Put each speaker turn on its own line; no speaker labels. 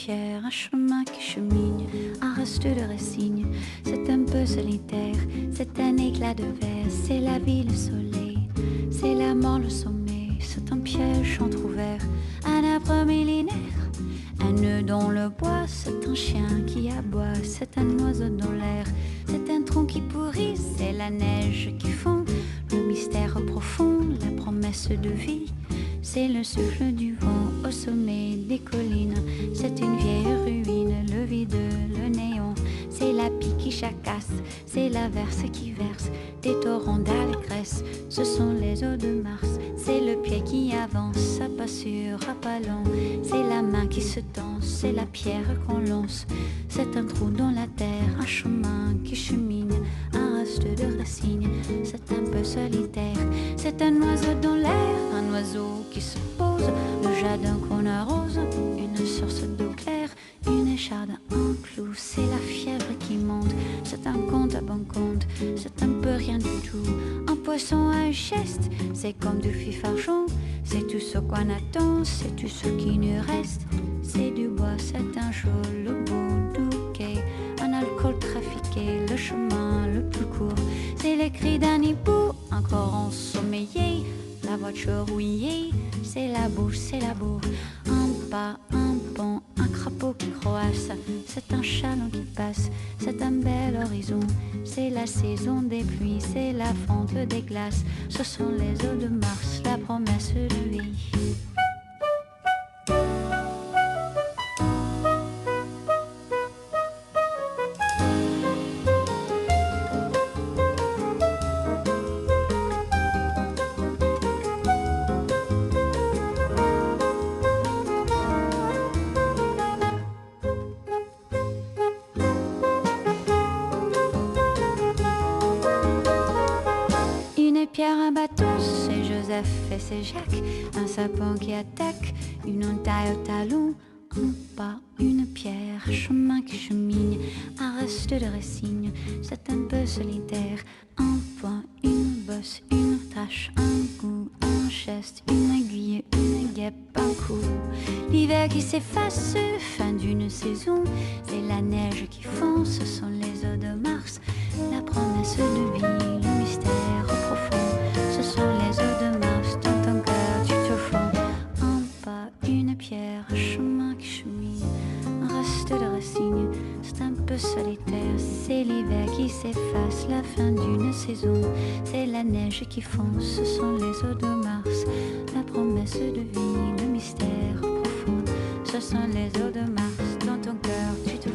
pierre, un chemin qui chemine, un reste de racines. C'est un peu solitaire, c'est un éclat de verre, c'est la vie, le soleil, c'est la mort, le sommet. C'est un piège entrouvert, un arbre millénaire, un nœud dans le bois. C'est un chien qui aboie, c'est un oiseau dans l'air, c'est un tronc qui pourrit, c'est la neige qui fond. Le mystère profond, la promesse de vie, c'est le souffle du vent au sommet des collines. C'est une vieille ruine, le vide, le néant. C'est la pie qui jacasse, c'est l'averse qui verse des torrents d'allégresse. Ce sont les eaux de Mars, c'est le pied qui avance à pas sûr, à pas lent. C'est la main qui se tend, c'est la pierre qu'on lance. C'est un trou dans la terre, un chemin qui chemine, un reste de racines. C'est un peu solitaire, c'est un oiseau dans l'air, un oiseau qui se pose, le jardin qu'on arrose, une source d'eau claire, une écharde, un clou. C'est la fièvre qui monte, c'est un conte à bon compte, c'est un peu rien du tout, un poisson à un geste. C'est comme du fif argent, c'est tout ce qu'on attend, c'est tout ce qui nous reste. C'est du bois, c'est un jeu, le bout du quai, un alcool trafiqué, le chemin le plus court. C'est les cris d'un hibou, encore ensommeillé, la voiture rouillée. C'est la bouche, c'est la bourre, un pas, un pont, un crapaud qui croasse. C'est un chaland qui passe, c'est un bel horizon. C'est la saison des pluies, c'est la fonte des glaces. Ce sont les eaux de Mars, la promesse de vie. Pierre, un bateau, c'est Joseph et c'est Jacques, un sapin qui attaque, une entaille au talon, un pas, une pierre, un chemin qui chemine, un reste de racines. C'est un peu solitaire, un point, une bosse, une tache, un goût, un geste, une aiguille, une guêpe, un coup. L'hiver qui s'efface, fin d'une saison, c'est la neige qui fond, ce sont les eaux de Mars, la promesse de vie, le mystère profond. Ce sont les eaux de Mars, dans ton cœur tu te fonds. Un pas, une pierre, un chemin qui chemine, un reste de racines. C'est un peu solitaire, c'est l'hiver qui s'efface, la fin d'une saison. C'est la neige qui fond, ce sont les eaux de Mars, la promesse de vie, le mystère profond. Ce sont les eaux de Mars, dans ton cœur tu te